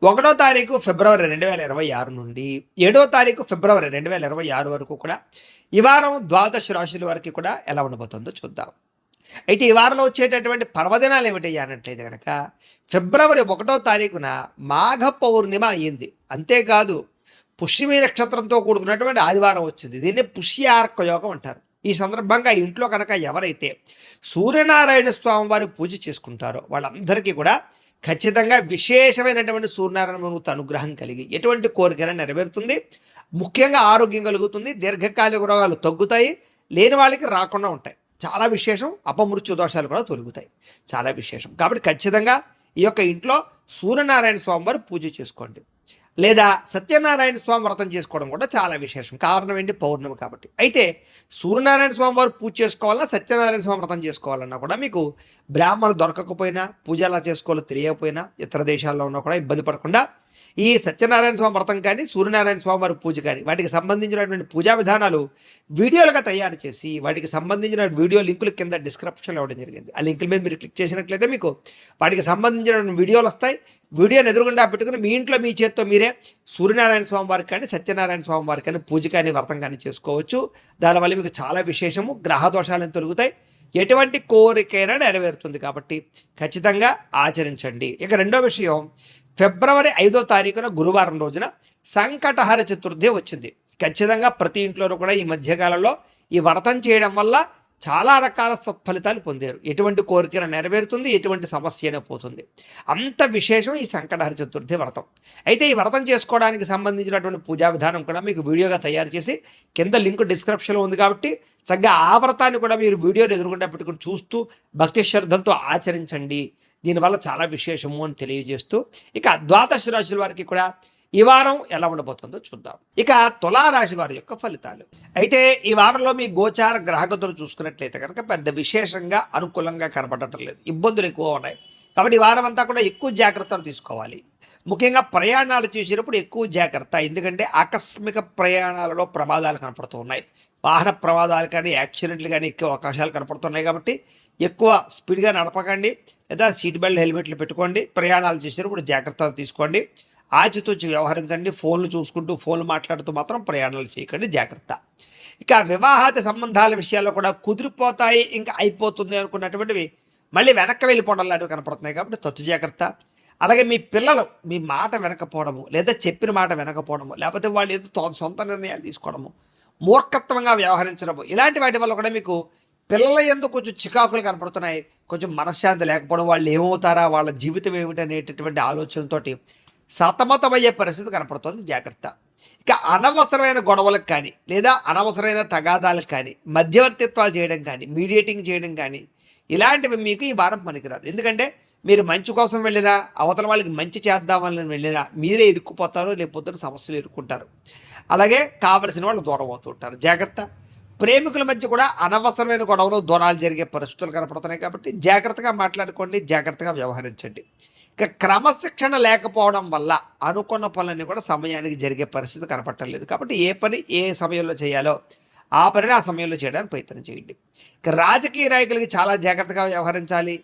ఒకటో తారీఖు ఫిబ్రవరి 2026 నుండి 7వ తారీఖు ఫిబ్రవరి 2026 వరకు కూడా ఈ వారం ద్వాదశ రాశుల వారికి కూడా ఎలా ఉండబోతుందో చూద్దాం. అయితే ఈ వారంలో వచ్చేటటువంటి పర్వదినాలు ఏమిటయ్యా అన్నట్లయితే కనుక ఫిబ్రవరి 1వ తారీఖున మాఘ పౌర్ణిమ అయ్యింది. అంతేకాదు పుష్యమి నక్షత్రంతో కూడుకున్నటువంటి ఆదివారం వచ్చింది. దీన్ని పుష్యార్క యోగం అంటారు. ఈ సందర్భంగా ఇంట్లో కనుక ఎవరైతే సూర్యనారాయణ స్వామి వారి పూజ చేసుకుంటారో వాళ్ళందరికీ కూడా ఖచ్చితంగా విశేషమైనటువంటి సూర్యనారాయణమూర్తి అనుగ్రహం కలిగి ఎటువంటి కోరికైనా నెరవేరుతుంది. ముఖ్యంగా ఆరోగ్యం కలుగుతుంది. దీర్ఘకాలిక రోగాలు తగ్గుతాయి. లేని వాళ్ళకి రాకుండా ఉంటాయి. చాలా విశేషం. అపమృత్యు దోషాలు కూడా తొలగుతాయి. చాలా విశేషం. కాబట్టి ఖచ్చితంగా ఈ యొక్క ఇంట్లో సూర్యనారాయణ స్వామి వారు పూజ చేసుకోండి. లేదా సత్యనారాయణ స్వామి వ్రతం చేసుకోవడం కూడా చాలా విశేషం. కారణం ఏంటి? పౌర్ణమి కాబట్టి. అయితే సూర్యనారాయణ స్వామి వారు పూజ చేసుకోవాలన్నా సత్యనారాయణ స్వామి వ్రతం చేసుకోవాలన్నా కూడా మీకు బ్రాహ్మణులు దొరకకపోయినా పూజ ఎలా చేసుకోవాలో తెలియకపోయినా ఇతర దేశాల్లో ఉన్నా కూడా ఇబ్బంది పడకుండా ఈ సత్యనారాయణ స్వామి వ్రతం కానీ సూర్యనారాయణ స్వామి వారి పూజ కానీ వాటికి సంబంధించినటువంటి పూజా విధానాలు వీడియోలుగా తయారు చేసి వాటికి సంబంధించిన వీడియో లింకులు కింద డిస్క్రిప్షన్లో ఇవ్వడం జరిగింది. ఆ లింకుల మీద మీరు క్లిక్ చేసినట్లయితే మీకు వాటికి సంబంధించిన వీడియోలు వస్తాయి. వీడియోని ఎదురుగుండా పెట్టుకుని మీ ఇంట్లో మీ చేత్తో మీరే సూర్యనారాయణ స్వామి వారికి కానీ సత్యనారాయణ స్వామి వారికి కానీ పూజ కానీ వ్రతం కానీ చేసుకోవచ్చు. దానివల్ల మీకు చాలా విశేషము. గ్రహ దోషాలను తొలుగుతాయి. ఎటువంటి కోరికైనా నెరవేరుతుంది. కాబట్టి ఖచ్చితంగా ఆచరించండి. ఇక రెండో విషయం, ఫిబ్రవరి 5వ తారీఖున గురువారం రోజున సంకటహర చతుర్థి వచ్చింది. ఖచ్చితంగా ప్రతి ఇంట్లోనూ కూడా ఈ మధ్యకాలంలో ఈ వ్రతం చేయడం వల్ల చాలా రకాల సత్ఫలితాలు పొందారు. ఎటువంటి కోరికన నెరవేరుతుంది. ఎటువంటి సమస్య అయినా పోతుంది. అంత విశేషం ఈ సంకటహర చతుర్థి వ్రతం. అయితే ఈ వ్రతం చేసుకోవడానికి సంబంధించినటువంటి పూజా విధానం కూడా మీకు వీడియోగా తయారు చేసి కింద లింక్ డిస్క్రిప్షన్లో ఉంది. కాబట్టి చక్కగా ఆ వ్రతాన్ని కూడా మీరు వీడియోని ఎదురుగుండా పెట్టుకుని చూస్తూ భక్తి శ్రద్ధలతో ఆచరించండి. దీనివల్ల చాలా విశేషము అని తెలియజేస్తూ ఇక ద్వాదశ రాశుల వారికి కూడా ఈ వారం ఎలా ఉండబోతుందో చూద్దాం. ఇక తులారాశి వారి యొక్క ఫలితాలు. అయితే ఈ వారంలో మీ గోచార గ్రహగతులు చూసుకున్నట్లయితే కనుక పెద్ద విశేషంగా అనుకూలంగా కనపడటం లేదు. ఇబ్బందులు ఎక్కువ ఉన్నాయి. కాబట్టి ఈ వారం అంతా కూడా ఎక్కువ జాగ్రత్తలు తీసుకోవాలి. ముఖ్యంగా ప్రయాణాలు చేసేటప్పుడు ఎక్కువ జాగ్రత్త. ఎందుకంటే ఆకస్మిక ప్రయాణాలలో ప్రమాదాలు కనపడుతూ ఉన్నాయి. వాహన ప్రమాదాలు కానీ యాక్సిడెంట్లు కానీ ఎక్కువ అవకాశాలు కనపడుతున్నాయి. కాబట్టి ఎక్కువ స్పీడ్గా నడపకండి. లేదా సీట్ బెల్ట్ హెల్మెట్లు పెట్టుకోండి. ప్రయాణాలు చేసేటప్పుడు జాగ్రత్తలు తీసుకోండి. ఆచితూచి వ్యవహరించండి. ఫోన్లు చూసుకుంటూ ఫోన్లు మాట్లాడుతూ మాత్రం ప్రయాణాలు చేయకండి. జాగ్రత్త. ఇక వివాహాది సంబంధాల విషయాల్లో కూడా కుదిరిపోతాయి, ఇంకా అయిపోతుంది అనుకున్నటువంటివి మళ్ళీ వెనక్కి వెళ్ళిపోవడం లాంటివి కనపడుతున్నాయి. కాబట్టి తొత్తు జాగ్రత్త. అలాగే మీ పిల్లలు మీ మాట వెనకపోవడము, లేదా చెప్పిన మాట వెనకపోవడము, లేకపోతే వాళ్ళు ఏదో సొంత నిర్ణయాలు తీసుకోవడము, మూర్ఖత్వంగా వ్యవహరించడము, ఇలాంటి వాటి వల్ల కూడా మీకు పిల్లల యందు కొంచెం చికాకులు కనపడుతున్నాయి. కొంచెం మనశ్శాంతి లేకపోవడం, వాళ్ళు ఏమవుతారా, వాళ్ళ జీవితం ఏమిటి అనేటటువంటి ఆలోచనలతోటి సతమతమయ్యే పరిస్థితి కనపడుతుంది. జాగ్రత్త. ఇక అనవసరమైన గొడవలకు కానీ లేదా అనవసరమైన తగాదాలకు కానీ మధ్యవర్తిత్వాలు చేయడం కానీ మీడియేటింగ్ చేయడం కానీ ఇలాంటివి మీకు ఈ వారం పనికిరాదు. ఎందుకంటే మీరు మంచి కోసం వెళ్ళినా అవతల వాళ్ళకి మంచి చేద్దామని వెళ్ళినా మీరే ఇరుక్కుపోతారు. లేకపోతే సమస్యలు ఇరుక్కుంటారు. అలాగే కావలసిన వాళ్ళు దూరం అవుతుంటారు. జాగ్రత్త. ప్రేమికుల మధ్య కూడా అనవసరమైన గొడవలు దూరాలు జరిగే పరిస్థితులు కనపడుతున్నాయి. కాబట్టి జాగ్రత్తగా మాట్లాడుకోండి. జాగ్రత్తగా వ్యవహరించండి. ఇక క్రమశిక్షణ లేకపోవడం వల్ల అనుకున్న పనులన్నీ కూడా సమయానికి జరిగే పరిస్థితి కనపడలేదు. కాబట్టి ఏ పని ఏ సమయంలో చేయాలో ఆ పనిని ఆ సమయంలో చేయడానికి ప్రయత్నం చేయండి. ఇక రాజకీయ నాయకులకి చాలా జాగ్రత్తగా వ్యవహరించాలి.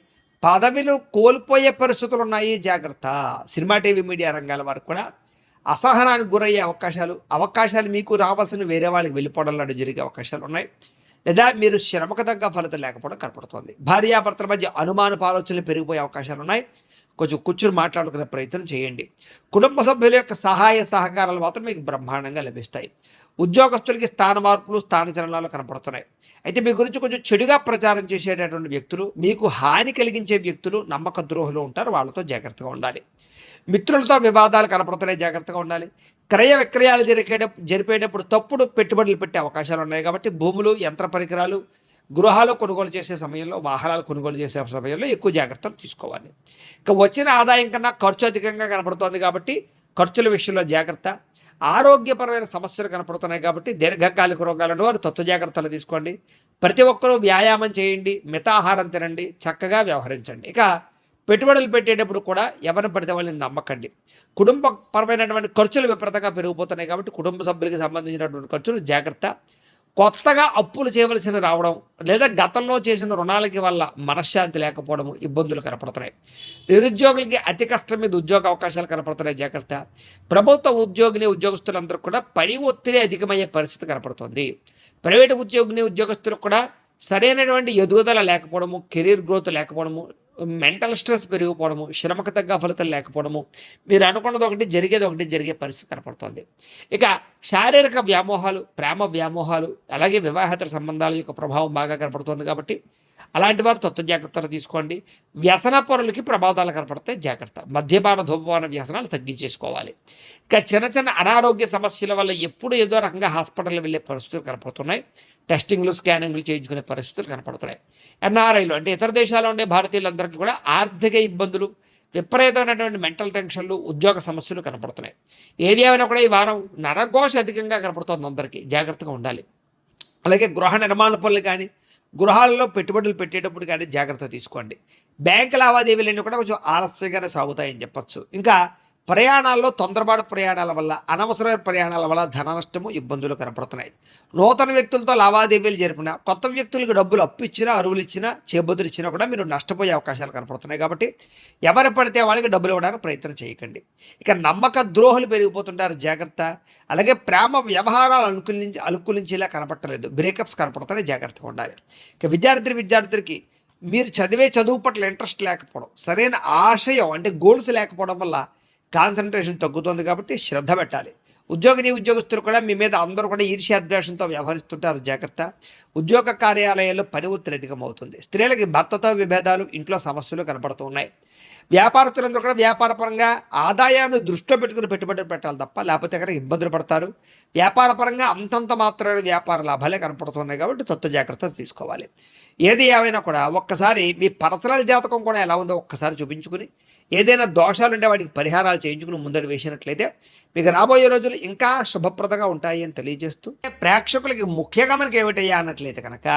పదవిలు కోల్పోయే పరిస్థితులు ఉన్నాయి. జాగ్రత్త. సినిమా టీవీ మీడియా రంగాల వారికి కూడా అసహనానికి గురయ్యే అవకాశాలు మీకు రావాల్సిన వేరే వాళ్ళకి వెళ్ళిపోవడం లాంటి జరిగే అవకాశాలు ఉన్నాయి. లేదా మీరు శ్రమకు తగ్గ ఫలితం లేకపోవడం కనపడుతోంది. భార్యాభర్తల మధ్య అనుమానపు ఆలోచనలు పెరిగిపోయే అవకాశాలు ఉన్నాయి. కొంచెం కూర్చుని మాట్లాడుకునే ప్రయత్నం చేయండి. కుటుంబ సభ్యుల యొక్క సహాయ సహకారాలు మాత్రం మీకు బ్రహ్మాండంగా లభిస్తాయి. ఉద్యోగస్తులకి స్థాన మార్పులు స్థానచలనాలు కనపడుతున్నాయి. అయితే మీ గురించి కొంచెం చెడుగా ప్రచారం చేసేటటువంటి వ్యక్తులు, మీకు హాని కలిగించే వ్యక్తులు, నమ్మక ద్రోహులు ఉంటారు. వాళ్ళతో జాగ్రత్తగా ఉండాలి. మిత్రులతో వివాదాలు కనపడుతున్నాయి. జాగ్రత్తగా ఉండాలి. క్రయ విక్రయాలు జరిపేటప్పుడు తప్పుడు పెట్టుబడులు పెట్టే అవకాశాలు ఉన్నాయి. కాబట్టి భూములు, యంత్ర పరికరాలు, గృహాలు కొనుగోలు చేసే సమయంలో, వాహనాలు కొనుగోలు చేసే సమయంలో ఎక్కువ జాగ్రత్తలు తీసుకోవాలి. ఇక వచ్చిన ఆదాయం కన్నా ఖర్చు అధికంగా కనపడుతోంది. కాబట్టి ఖర్చుల విషయంలో జాగ్రత్త. ఆరోగ్యపరమైన సమస్యలు కనపడుతున్నాయి. కాబట్టి దీర్ఘకాలిక రోగాలను వారు తత్వ జాగ్రత్తలు తీసుకోండి. ప్రతి ఒక్కరూ వ్యాయామం చేయండి. మితాహారం తినండి. చక్కగా వ్యవహరించండి. ఇక పెట్టుబడులు పెట్టేటప్పుడు కూడా ఎవరిని పడితే వాళ్ళని నమ్మకండి. కుటుంబపరమైనటువంటి ఖర్చులు విపరీతంగా పెరిగిపోతున్నాయి. కాబట్టి కుటుంబ సభ్యులకి సంబంధించినటువంటి ఖర్చులు జాగ్రత్త. కొత్తగా అప్పులు చేయవలసిన రావడం, లేదా గతంలో చేసిన రుణాలకి వల్ల మనశ్శాంతి లేకపోవడము, ఇబ్బందులు కనపడుతున్నాయి. నిరుద్యోగులకి అతి కష్టం మీద ఉద్యోగ అవకాశాలు కనపడుతున్నాయి, జాగ్రత్త. ప్రభుత్వ ఉద్యోగస్తులందరూ కూడా పని ఒత్తిడి అధికమయ్యే పరిస్థితి కనపడుతుంది. ప్రైవేటు ఉద్యోగస్తులకు కూడా సరైనటువంటి ఎదుగుదల లేకపోవడము, కెరీర్ గ్రోత్ లేకపోవడము, మెంటల్ స్ట్రెస్ పెరిగిపోవడము, శ్రమకు తగ్గ ఫలితం లేకపోవడము, మీరు అనుకున్నది ఒకటి జరిగేది ఒకటి జరిగే పరిస్థితి కనపడుతుంది. ఇక శారీరక వ్యామోహాలు, ప్రేమ వ్యామోహాలు, అలాగే వివాహేతర సంబంధాల యొక్క ప్రభావం బాగా కనపడుతుంది. కాబట్టి అలాంటి వారు జాగ్రత్తలు తీసుకోండి. వ్యసన పరులకి ప్రమాదాలు కనపడతాయి, జాగ్రత్త. మద్యపాన ధూమపాన వ్యసనాలు తగ్గించేసుకోవాలి. ఇక చిన్న చిన్న అనారోగ్య సమస్యల వల్ల ఎప్పుడు ఏదో రకంగా హాస్పిటల్ వెళ్ళే పరిస్థితులు కనపడుతున్నాయి. టెస్టింగ్లు, స్కానింగ్లు చేయించుకునే పరిస్థితులు కనపడుతున్నాయి. ఎన్ఆర్ఐలు అంటే ఇతర దేశాల్లో ఉండే భారతీయులందరికీ కూడా ఆర్థిక ఇబ్బందులు, విపరీతమైనటువంటి మెంటల్ టెన్షన్లు, ఉద్యోగ సమస్యలు కనపడుతున్నాయి. ఏది ఏమైనా కూడా ఈ వారం నరఘోష అధికంగా కనపడుతుంది, అందరికీ జాగ్రత్తగా ఉండాలి. అలాగే గృహ నిర్మాణ పనులు కానీ, గృహాలలో పెట్టుబడులు పెట్టేటప్పుడు కానీ జాగ్రత్త తీసుకోండి. బ్యాంకు లావాదేవీలన్నీ కూడా కొంచెం ఆలస్యంగానే సాగుతాయని చెప్పచ్చు. ఇంకా ప్రయాణాల్లో తొందరపాటు ప్రయాణాల వల్ల, అనవసరమైన ప్రయాణాల వల్ల ధన నష్టము, ఇబ్బందులు కనపడుతున్నాయి. నూతన వ్యక్తులతో లావాదేవీలు జరిపినా, కొత్త వ్యక్తులకు డబ్బులు అప్పు ఇచ్చినా, అరువులు ఇచ్చినా, చేబుదులు ఇచ్చినా కూడా మీరు నష్టపోయే అవకాశాలు కనపడుతున్నాయి. కాబట్టి ఎవరు పడితే వాళ్ళకి డబ్బులు ఇవ్వడానికి ప్రయత్నం చేయకండి. ఇక నమ్మక ద్రోహులు పెరిగిపోతుంటారు, జాగ్రత్త. అలాగే ప్రేమ వ్యవహారాలు అనుకూలించేలా కనపడలేదు, బ్రేకప్స్ కనపడుతున్నాయి, జాగ్రత్తగా ఉండాలి. ఇక విద్యార్థికి మీరు చదివే చదువు పట్ల ఇంట్రెస్ట్ లేకపోవడం, సరైన ఆశయం అంటే గోల్స్ లేకపోవడం వల్ల కాన్సన్ట్రేషన్ తగ్గుతుంది. కాబట్టి శ్రద్ధ పెట్టాలి. ఉద్యోగస్తులు కూడా మీ మీద అందరూ కూడా ఈర్ష్యాద్వేషంతో వ్యవహరిస్తుంటారు, జాగ్రత్త. ఉద్యోగ కార్యాలయాల్లో పని ఒత్తిడి అధికమవుతుంది. స్త్రీలకి భర్తతో విభేదాలు, ఇంట్లో సమస్యలు కనపడుతూ ఉన్నాయి. వ్యాపారస్తులందరూ కూడా వ్యాపారపరంగా ఆదాయాన్ని దృష్టిలో పెట్టుకుని పెట్టుబడులు పెట్టాలి తప్ప, లేకపోతే కనుక ఇబ్బందులు పడతారు. వ్యాపారపరంగా అంతంత మాత్రమే వ్యాపార లాభాలే కనపడుతున్నాయి. కాబట్టి జాగ్రత్తలు తీసుకోవాలి. ఏది ఏమైనా కూడా ఒక్కసారి మీ పర్సనల్ జాతకం కూడా ఎలా ఉందో ఒక్కసారి చూపించుకుని, ఏదైనా దోషాలు ఉంటే వాటికి పరిహారాలు చేయించుకుని ముందడు వేసినట్లయితే మీకు రాబోయే రోజులు ఇంకా శుభప్రదంగా ఉంటాయి అని తెలియజేస్తూ, ప్రేక్షకులకి ముఖ్యంగా మనకి ఏమిటయ్యా అన్నట్లయితే కనుక,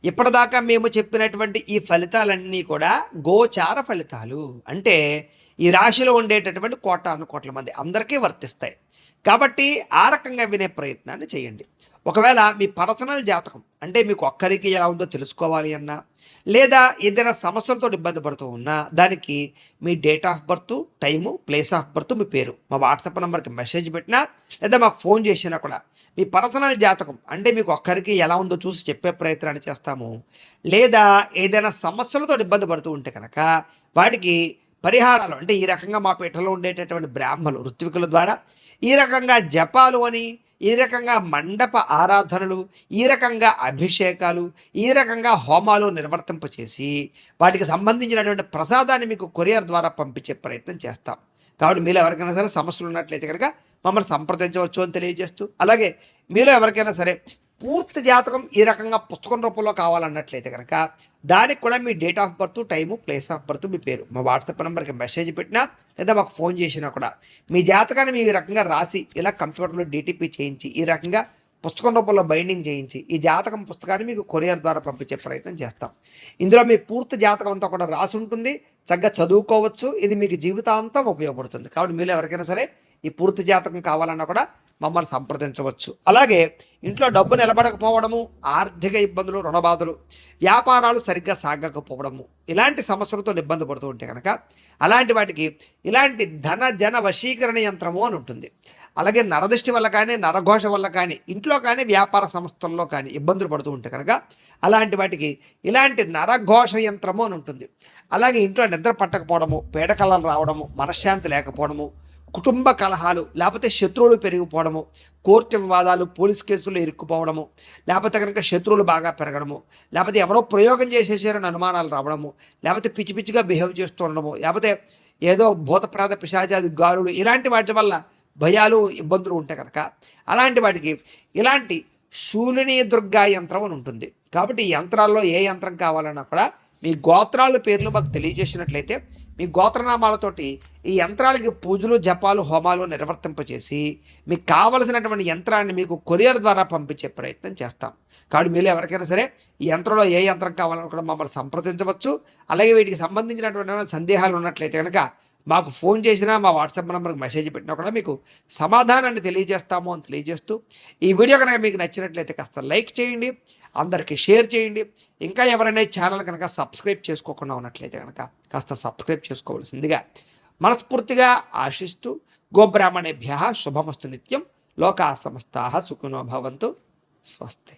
ఇప్పటిదాకా మేము చెప్పినటువంటి ఈ ఫలితాలన్నీ కూడా గోచార ఫలితాలు. అంటే ఈ రాశిలో ఉండేటటువంటి కోట్ల మంది అందరికీ వర్తిస్తాయి. కాబట్టి ఆ రకంగా వినే ప్రయత్నాన్ని చేయండి. ఒకవేళ మీ పర్సనల్ జాతకం అంటే మీకు ఒక్కరికి ఎలా ఉందో తెలుసుకోవాలి అన్నా, లేదా ఏదైనా సమస్యలతో ఇబ్బంది పడుతూ ఉన్నా, దానికి మీ date of birth, time, place of birth, మీ పేరు మా వాట్సాప్ నెంబర్కి మెసేజ్ పెట్టినా, లేదా మాకు ఫోన్ చేసినా కూడా మీ పర్సనల్ జాతకం అంటే మీకు ఒక్కరికి ఎలా ఉందో చూసి చెప్పే ప్రయత్నాన్ని చేస్తాము. లేదా ఏదైనా సమస్యలతో ఇబ్బంది పడుతూ ఉంటే కనుక వాటికి పరిహారాలు అంటే ఈ రకంగా మా పీఠలో ఉండేటటువంటి బ్రాహ్మణులు, ఋత్వికుల ద్వారా ఈ రకంగా జపాలు అని, ఈ రకంగా మండప ఆరాధనలు, ఈ రకంగా అభిషేకాలు, ఈ రకంగా హోమాలు నిర్వర్తింపచేసి వాటికి సంబంధించినటువంటి ప్రసాదాన్ని మీకు కొరియర్ ద్వారా పంపించే ప్రయత్నం చేస్తాం. కాబట్టి మీలో ఎవరికైనా సరే సమస్యలు ఉన్నట్లయితే కనుక మమ్మల్ని సంప్రదించవచ్చు అని తెలియజేస్తూ, అలాగే మీలో ఎవరికైనా సరే పూర్తి జాతకం ఈ రకంగా పుస్తకం రూపంలో కావాలన్నట్లయితే కనుక దానికి కూడా మీ date of birth, time, place of birth, మీ పేరు మా వాట్సాప్ నెంబర్కి మెసేజ్ పెట్టినా, లేదా మాకు ఫోన్ చేసినా కూడా మీ జాతకాన్ని మీ రకంగా రాసి ఇలా కంప్యూటర్లో డీటీపీ చేయించి, ఈ రకంగా పుస్తకం రూపంలో బైండింగ్ చేయించి ఈ జాతకం పుస్తకాన్ని మీకు కొరియర్ ద్వారా పంపించే ప్రయత్నం చేస్తాం. ఇందులో మీ పూర్తి జాతకం అంతా కూడా రాసి ఉంటుంది, చక్కగా చదువుకోవచ్చు. ఇది మీకు జీవితాంతం ఉపయోగపడుతుంది. కాబట్టి మీరు ఎవరికైనా సరే ఈ పూర్తి జాతకం కావాలన్నా కూడా మమ్మల్ని సంప్రదించవచ్చు. అలాగే ఇంట్లో డబ్బు నిలబడకపోవడము, ఆర్థిక ఇబ్బందులు, రుణబాధలు, వ్యాపారాలు సరిగ్గా సాగకపోవడము, ఇలాంటి సమస్యలతో ఇబ్బంది పడుతూ ఉంటే కనుక అలాంటి వాటికి ఇలాంటి ధన జన వశీకరణ యంత్రము అని ఉంటుంది. అలాగే నరదృష్టి వల్ల కానీ, నరఘోష వల్ల కానీ, ఇంట్లో కానీ, వ్యాపార సంస్థల్లో కానీ ఇబ్బందులు పడుతూ ఉంటే కనుక అలాంటి వాటికి ఇలాంటి నరఘోష యంత్రము అని ఉంటుంది. అలాగే ఇంట్లో నిద్ర పట్టకపోవడము, పీడకలలు రావడము, మనశ్శాంతి లేకపోవడము, కుటుంబ కలహాలు, లేకపోతే శత్రువులు పెరిగిపోవడము, కోర్టు వివాదాలు, పోలీస్ కేసులు ఇరుక్కుపోవడము, లేకపోతే కనుక శత్రువులు బాగా పెరగడము, లేకపోతే ఎవరో ప్రయోగం చేసేసారని అనుమానాలు రావడము, లేకపోతే పిచ్చి పిచ్చిగా బిహేవ్ చేస్తూ ఉండడము, లేకపోతే ఏదో భూతప్రాత పిశాచాది గారులు, ఇలాంటి వాటి వల్ల భయాలు, ఇబ్బందులు ఉంటే కనుక అలాంటి వాటికి ఇలాంటి శూలిని దుర్గా యంత్రం అని ఉంటుంది. కాబట్టి ఈ యంత్రాల్లో ఏ యంత్రం కావాలన్నా కూడా మీ గోత్రాల పేర్లు మాకు తెలియజేసినట్లయితే మీ గోత్రనామాలతోటి ఈ యంత్రాలకి పూజలు, జపాలు, హోమాలు నిర్వర్తింపచేసి మీకు కావలసినటువంటి యంత్రాన్ని మీకు కొరియర్ ద్వారా పంపించే ప్రయత్నం చేస్తాం. కాబట్టి మీరు ఎవరికైనా సరే ఈ యంత్రంలో ఏ యంత్రం కావాలని కూడా మమ్మల్ని సంప్రదించవచ్చు. అలాగే వీటికి సంబంధించినటువంటి సందేహాలు ఉన్నట్లయితే కనుక మాకు ఫోన్ చేసినా, మా వాట్సాప్ నెంబర్కి మెసేజ్ పెట్టినా కూడా మీకు సమాధానాన్ని తెలియజేస్తాము అని తెలియజేస్తూ, ఈ వీడియో కనుక మీకు నచ్చినట్లయితే కాస్త లైక్ చేయండి, అందరికీ షేర్ చేయండి. ఇంకా ఎవరైనా ఈ ఛానల్ కనుక సబ్స్క్రైబ్ చేసుకోకుండా ఉన్నట్లయితే కనుక కాస్త సబ్స్క్రైబ్ చేసుకోవాల్సిందిగా మనస్ఫూర్తిగా ఆశిస్తూ, గోబ్రాహ్మణేభ్యः శుభమస్తు నిత్యం. లోకా సమస్తాః సుఖినో భవంతు. స్వస్తి.